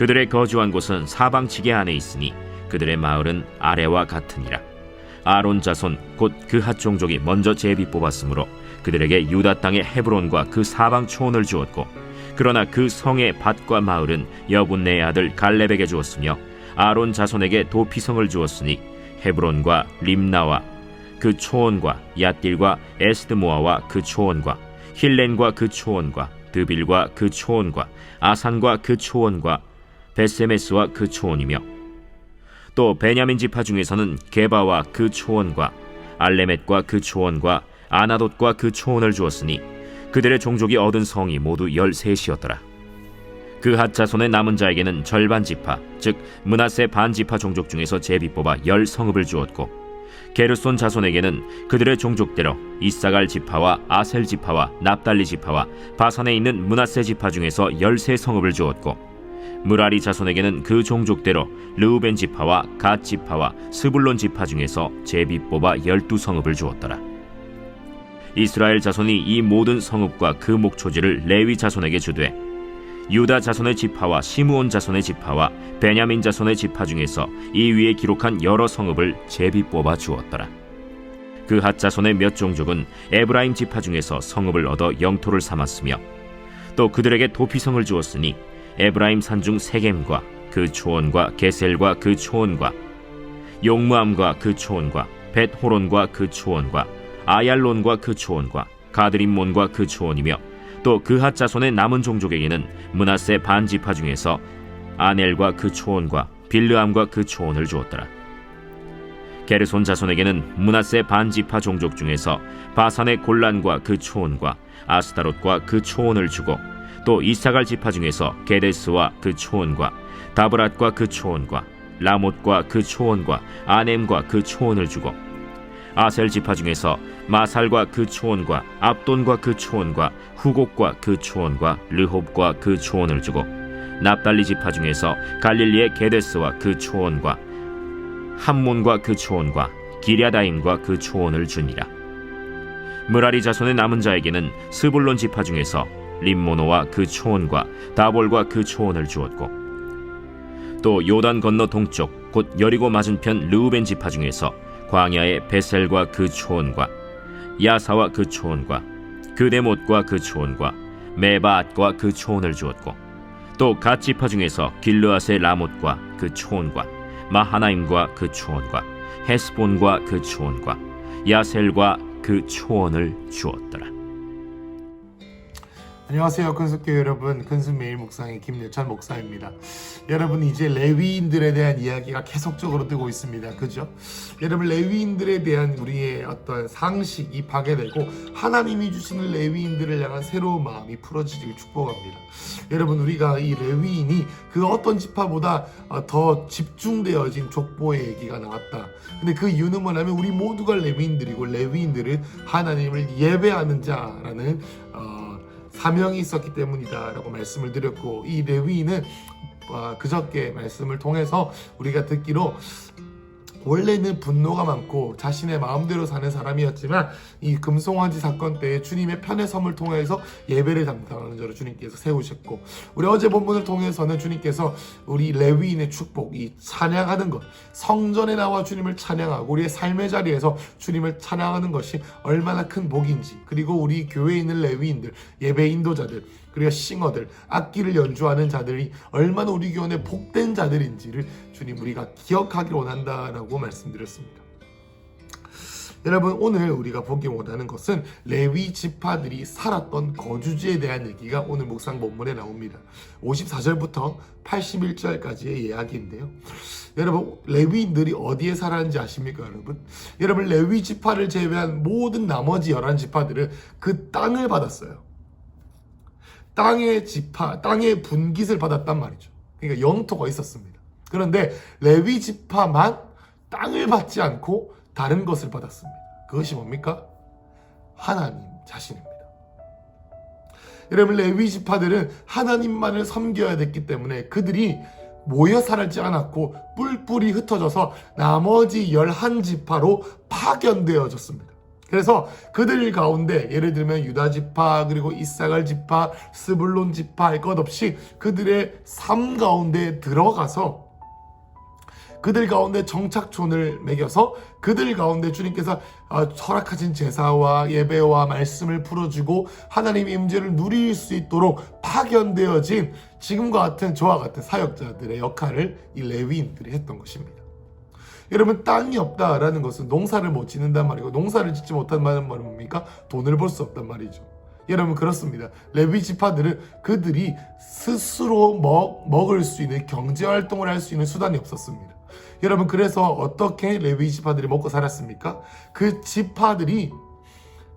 그들의 거주한 곳은 사방지게 안에 있으니 그들의 마을은 아래와 같으니라. 아론 자손 곧 그핫 종족이 먼저 제비 뽑았으므로 그들에게 유다 땅의 헤브론과 그 사방 초원을 주었고, 그러나 그 성의 밭과 마을은 여분네의 아들 갈렙에게 주었으며 아론 자손에게 도피성을 주었으니 헤브론과 림나와 그 초원과 얏길과 에스드모아와 그 초원과 힐렌과 그 초원과 드빌과 그 초원과 아산과 그 초원과 베세메스와 그 초원이며, 또 베냐민 지파 중에서는 게바와 그 초원과 알레멧과 그 초원과 아나돗과 그 초원을 주었으니 그들의 종족이 얻은 성이 모두 13이었더라. 그핫 자손의 남은 자에게는 절반 지파, 즉 므낫세 반 지파 종족 중에서 제비 뽑아 10성읍을 주었고, 게르손 자손에게는 그들의 종족대로 이사갈 지파와 아셀 지파와 납달리 지파와 바산에 있는 므낫세 지파 중에서 13성읍을 주었고, 무라리 자손에게는 그 종족대로 르우벤 지파와 갓 지파와 스불론 지파 중에서 제비 뽑아 12성읍을 주었더라. 이스라엘 자손이 이 모든 성읍과 그 목초지를 레위 자손에게 주되, 유다 자손의 지파와 시므온 자손의 지파와 베냐민 자손의 지파 중에서 이 위에 기록한 여러 성읍을 제비 뽑아 주었더라. 그핫 자손의 몇 종족은 에브라임 지파 중에서 성읍을 얻어 영토를 삼았으며, 또 그들에게 도피성을 주었으니 에브라임 산중 세겜과 그 초원과 게셀과 그 초원과 용무암과 그 초원과 벳호론과 그 초원과 아얄론과 그 초원과 가드림몬과 그 초원이며, 또 그핫 자손의 남은 종족에게는 므낫세 반 지파 중에서 아넬과 그 초원과 빌르암과 그 초원을 주었더라. 게르손 자손에게는 므낫세 반 지파 종족 중에서 바산의 골란과 그 초원과 아스타롯과 그 초원을 주고, 또 이사갈 지파 중에서 게데스와 그 초원과 다브랏과 그 초원과 라못과 그 초원과 아넴과 그 초원을 주고, 아셀 지파 중에서 마살과 그 초원과 압돈과 그 초원과 후곡과 그 초원과 르홉과 그 초원을 주고, 납달리 지파 중에서 갈릴리의 게데스와 그 초원과 함몬과 그 초원과 기랴다임과 그 초원을 주니라. 무라리 자손의 남은 자에게는 스불론 지파 중에서 림모노와 그 초원과 다볼과 그 초원을 주었고, 또 요단 건너 동쪽 곧 여리고 맞은편 르우벤 지파 중에서 광야의 베셀과 그 초원과 야사와 그 초원과 그데못과 그 초원과 메바앗과 그 초원을 주었고, 또 갓 지파 중에서 길르앗의 라못과 그 초원과 마하나임과 그 초원과 헤스본과 그 초원과 야셀과 그 초원을 주었더라. 안녕하세요, 근속교회 여러분. 근순매일 묵상의 김여찬 목사입니다. 여러분, 이제 레위인들에 대한 이야기가 계속적으로 뜨고 있습니다. 그죠? 여러분, 레위인들에 대한 우리의 어떤 상식이 파괴되고 하나님이 주시는 레위인들을 향한 새로운 마음이 풀어지길 축복합니다. 여러분, 우리가 이 레위인이 그 어떤 지파보다 더 집중되어진 족보의 얘기가 나왔다. 근데 그 이유는 뭐냐면 우리 모두가 레위인들이고, 레위인들은 하나님을 예배하는 자라는 사명이 있었기 때문이다 라고 말씀을 드렸고, 이 레위인은 그저께 말씀을 통해서 우리가 듣기로 원래는 분노가 많고 자신의 마음대로 사는 사람이었지만, 이 금송아지 사건 때 주님의 편의 섬을 통해서 예배를 담당하는 자로 주님께서 세우셨고, 우리 어제 본문을 통해서는 주님께서 우리 레위인의 축복, 이 찬양하는 것, 성전에 나와 주님을 찬양하고 우리의 삶의 자리에서 주님을 찬양하는 것이 얼마나 큰 복인지, 그리고 우리 교회에 있는 레위인들, 예배 인도자들, 그리고 싱어들, 악기를 연주하는 자들이 얼마나 우리 교회의 복된 자들인지를 주님 우리가 기억하기를 원한다라고 말씀드렸습니다. 여러분, 오늘 우리가 보기 원하는 것은 레위 지파들이 살았던 거주지에 대한 얘기가 오늘 묵상 본문에 나옵니다. 54절부터 81절까지의 이야기인데요. 여러분, 레위인들이 어디에 살았는지 아십니까, 여러분? 여러분, 레위 지파를 제외한 모든 나머지 11지파들은 그 땅을 받았어요. 땅의 지파, 땅의 분깃을 받았단 말이죠. 그러니까 영토가 있었습니다. 그런데 레위 지파만 땅을 받지 않고 다른 것을 받았습니다. 그것이 뭡니까? 하나님 자신입니다. 여러분, 레위 지파들은 하나님만을 섬겨야 됐기 때문에 그들이 모여 살지 않았고 뿔뿔이 흩어져서 나머지 11지파로 파견되어졌습니다. 그래서 그들 가운데 예를 들면 유다 지파 그리고 이사갈 지파 스불론 지파 할 것 없이 그들의 삶 가운데 들어가서 그들 가운데 정착촌을 매겨서 그들 가운데 주님께서 허락하신 제사와 예배와 말씀을 풀어주고 하나님의 임재를 누릴 수 있도록 파견되어진 지금과 같은 저와 같은 사역자들의 역할을 이 레위인들이 했던 것입니다. 여러분, 땅이 없다라는 것은 농사를 못 짓는단 말이고, 농사를 짓지 못한 말은 뭡니까? 돈을 벌 수 없단 말이죠. 여러분, 그렇습니다. 레위 지파들은 그들이 스스로 먹을 수 있는 경제활동을 할 수 있는 수단이 없었습니다. 여러분, 그래서 어떻게 레위 지파들이 먹고 살았습니까? 그 지파들이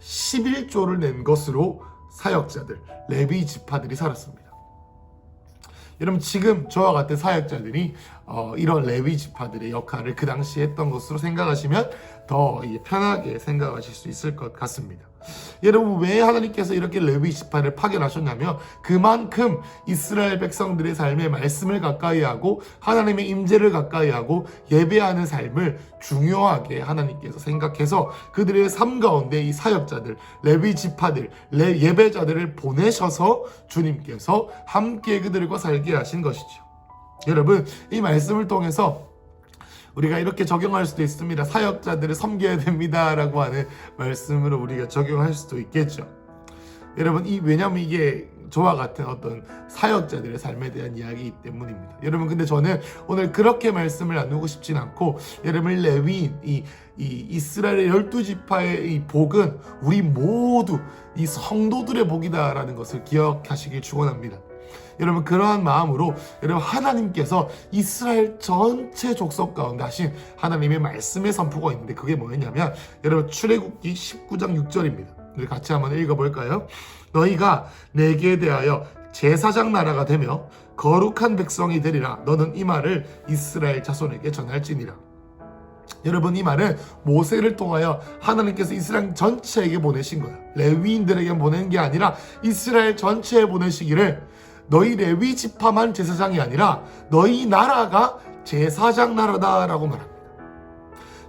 11조를 낸 것으로 사역자들, 레위 지파들이 살았습니다. 여러분, 지금 저와 같은 사역자들이 이런 레위 지파들의 역할을 그 당시에 했던 것으로 생각하시면 더 편하게 생각하실 수 있을 것 같습니다. 여러분, 왜 하나님께서 이렇게 레위 지파를 파견하셨냐면 그만큼 이스라엘 백성들의 삶에 말씀을 가까이 하고 하나님의 임재를 가까이 하고 예배하는 삶을 중요하게 하나님께서 생각해서 그들의 삶 가운데 이 사역자들, 레위 지파들, 예배자들을 보내셔서 주님께서 함께 그들과 살게 하신 것이죠. 여러분, 이 말씀을 통해서 우리가 이렇게 적용할 수도 있습니다. 사역자들을 섬겨야 됩니다라고 하는 말씀으로 우리가 적용할 수도 있겠죠. 여러분, 왜냐하면 이게 저와 같은 어떤 사역자들의 삶에 대한 이야기이기 때문입니다. 여러분, 근데 저는 오늘 그렇게 말씀을 나누고 싶진 않고, 여러분, 레위인, 이 이스라엘의 12지파의 이 복은 우리 모두 이 성도들의 복이다라는 것을 기억하시길 축원합니다. 여러분, 그러한 마음으로 여러분, 하나님께서 이스라엘 전체 족속 가운데 하신 하나님의 말씀의 선포가 있는데 그게 뭐였냐면 여러분, 출애굽기 19장 6절입니다. 우리 같이 한번 읽어볼까요? 너희가 내게 대하여 제사장 나라가 되며 거룩한 백성이 되리라. 너는 이 말을 이스라엘 자손에게 전할지니라. 여러분, 이 말은 모세를 통하여 하나님께서 이스라엘 전체에게 보내신 거예요. 레위인들에게 보낸 게 아니라 이스라엘 전체에 보내시기를 너희 레위 지파만 제사장이 아니라 너희 나라가 제사장 나라다라고 말합니다.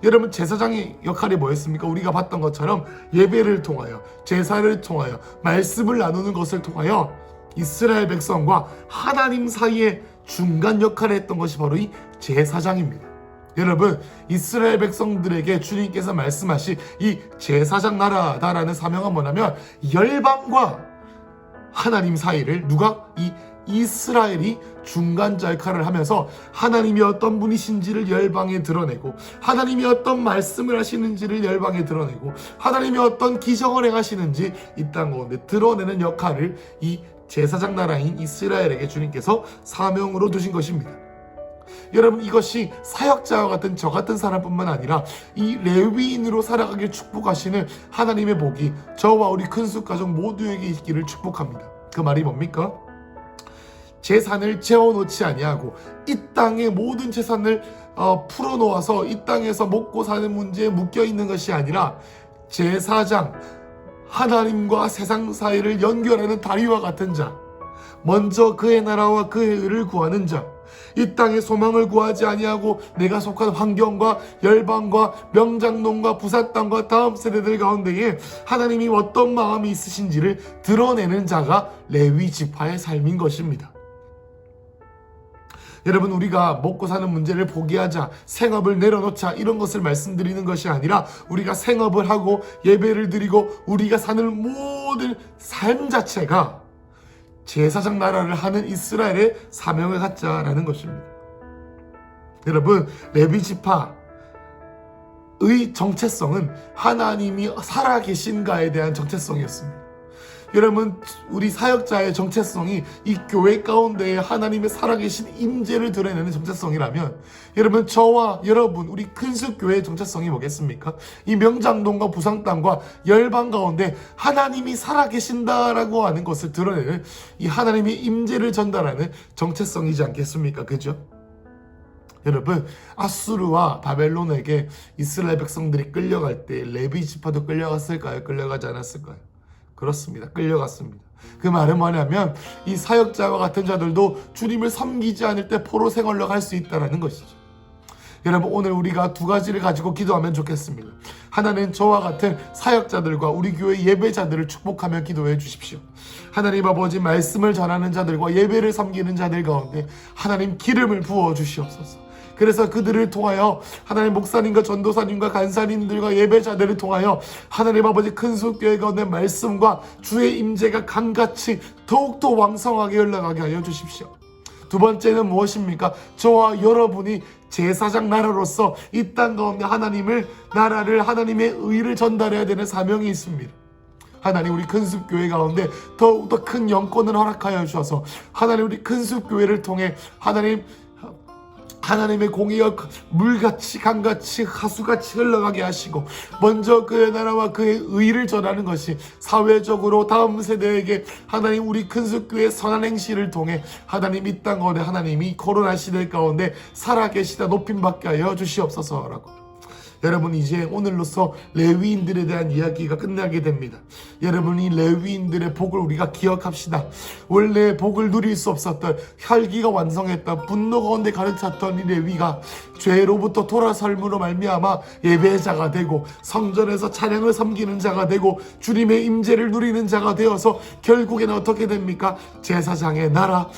여러분, 제사장의 역할이 뭐였습니까? 우리가 봤던 것처럼 예배를 통하여, 제사를 통하여, 말씀을 나누는 것을 통하여 이스라엘 백성과 하나님 사이에 중간 역할을 했던 것이 바로 이 제사장입니다. 여러분, 이스라엘 백성들에게 주님께서 말씀하신 이 제사장 나라다라는 사명은 뭐냐면 열방과 하나님 사이를 이 이스라엘이 중간자 역할을 하면서 하나님이 어떤 분이신지를 열방에 드러내고, 하나님이 어떤 말씀을 하시는지를 열방에 드러내고, 하나님이 어떤 기적을 행하시는지 이 땅 가운데 드러내는 역할을 이 제사장 나라인 이스라엘에게 주님께서 사명으로 두신 것입니다. 여러분, 이것이 사역자와 같은 저 같은 사람뿐만 아니라 이 레위인으로 살아가길 축복하시는 하나님의 복이 저와 우리 큰숙 가족 모두에게 있기를 축복합니다. 그 말이 뭡니까? 재산을 재워놓지 아니하고 이 땅의 모든 재산을 풀어놓아서 이 땅에서 먹고 사는 문제에 묶여있는 것이 아니라 제사장, 하나님과 세상 사이를 연결하는 다리와 같은 자, 먼저 그의 나라와 그의 의를 구하는 자, 이 땅의 소망을 구하지 아니하고 내가 속한 환경과 열방과 명장농과 부사 땅과 다음 세대들 가운데에 하나님이 어떤 마음이 있으신지를 드러내는 자가 레위 지파의 삶인 것입니다. 여러분, 우리가 먹고 사는 문제를 포기하자, 생업을 내려놓자 이런 것을 말씀드리는 것이 아니라 우리가 생업을 하고 예배를 드리고 우리가 사는 모든 삶 자체가 제사장 나라를 하는 이스라엘의 사명을 갖자라는 것입니다. 여러분, 레위 지파의 정체성은 하나님이 살아계신가에 대한 정체성이었습니다. 여러분, 우리 사역자의 정체성이 이 교회 가운데에 하나님의 살아계신 임재를 드러내는 정체성이라면, 여러분, 저와 여러분, 우리 큰숙교회의 정체성이 뭐겠습니까? 이 명장동과 부상땅과 열방 가운데 하나님이 살아계신다라고 하는 것을 드러내는 이 하나님의 임재를 전달하는 정체성이지 않겠습니까? 그죠? 여러분, 아수르와 바벨론에게 이스라엘 백성들이 끌려갈 때 레위 지파도 끌려갔을까요? 끌려가지 않았을까요? 그렇습니다. 끌려갔습니다. 그 말은 뭐냐면 이 사역자와 같은 자들도 주님을 섬기지 않을 때 포로 생활로 갈 수 있다는 것이죠. 여러분 오늘 우리가 두 가지를 가지고 기도하면 좋겠습니다. 하나는 저와 같은 사역자들과 우리 교회 예배자들을 축복하며 기도해 주십시오. 하나님 아버지 말씀을 전하는 자들과 예배를 섬기는 자들 가운데 하나님 기름을 부어 주시옵소서. 그래서 그들을 통하여 하나님 목사님과 전도사님과 간사님들과 예배자들을 통하여 하나님 아버지 큰숲교회 가운데 말씀과 주의 임재가 강같이 더욱더 왕성하게 흘러가게 하여 주십시오. 두 번째는 무엇입니까? 저와 여러분이 제사장 나라로서 이 땅 가운데 하나님의 의를 전달해야 되는 사명이 있습니다. 하나님 우리 큰숲교회 가운데 더욱더 큰 영권을 허락하여 주셔서 하나님 우리 큰숲교회를 통해 하나님의 공의가 물같이 강같이 하수같이 흘러가게 하시고 먼저 그의 나라와 그의 의를 전하는 것이 사회적으로 다음 세대에게 하나님 우리 큰숲교회 선한 행실을 통해 하나님 이 땅 가운데 하나님이 코로나 시대 가운데 살아계시다 높임받게 하여 주시옵소서라고. 여러분 이제 오늘로써 레위인들에 대한 이야기가 끝나게 됩니다. 여러분 이 레위인들의 복을 우리가 기억합시다. 원래 복을 누릴 수 없었던 혈기가 완성했던 분노 가운데 가득 찼던 이 레위가 죄로부터 돌아설므로 말미암아 예배자가 되고 성전에서 찬양을 섬기는 자가 되고 주님의 임재를 누리는 자가 되어서 결국에는 어떻게 됩니까? 제사장의 나라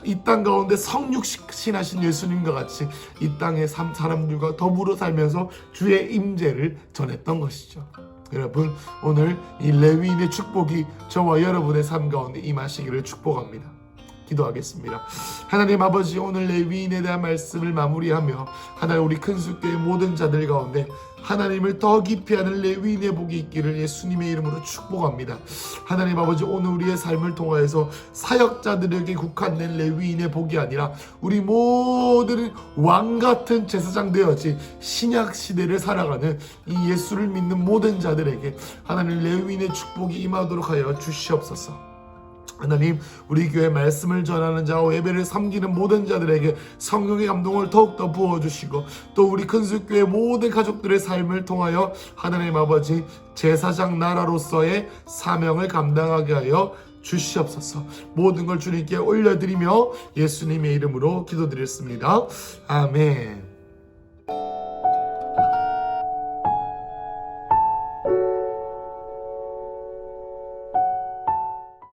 이 땅 가운데 성육신하신 예수님과 같이 이 땅의 사람들과 더불어 살면서 주의 임재를 전했던 것이죠. 여러분 오늘 이 레위인의 축복이 저와 여러분의 삶 가운데 임하시기를 축복합니다. 기도하겠습니다. 하나님 아버지 오늘 레위인에 대한 말씀을 마무리하며 하나님 우리 큰숲교회 모든 자들 가운데 하나님을 더 깊이 아는 레위인의 복이 있기를 예수님의 이름으로 축복합니다. 하나님 아버지 오늘 우리의 삶을 통하여서 사역자들에게 국한된 레위인의 복이 아니라 우리 모든 왕같은 제사장 되어지 신약 시대를 살아가는 이 예수를 믿는 모든 자들에게 하나님 레위인의 축복이 임하도록 하여 주시옵소서. 하나님 우리 교회 말씀을 전하는 자와 예배를 섬기는 모든 자들에게 성령의 감동을 더욱더 부어주시고 또 우리 큰숲교회 모든 가족들의 삶을 통하여 하나님 아버지 제사장 나라로서의 사명을 감당하게 하여 주시옵소서. 모든 걸 주님께 올려드리며 예수님의 이름으로 기도드렸습니다. 아멘.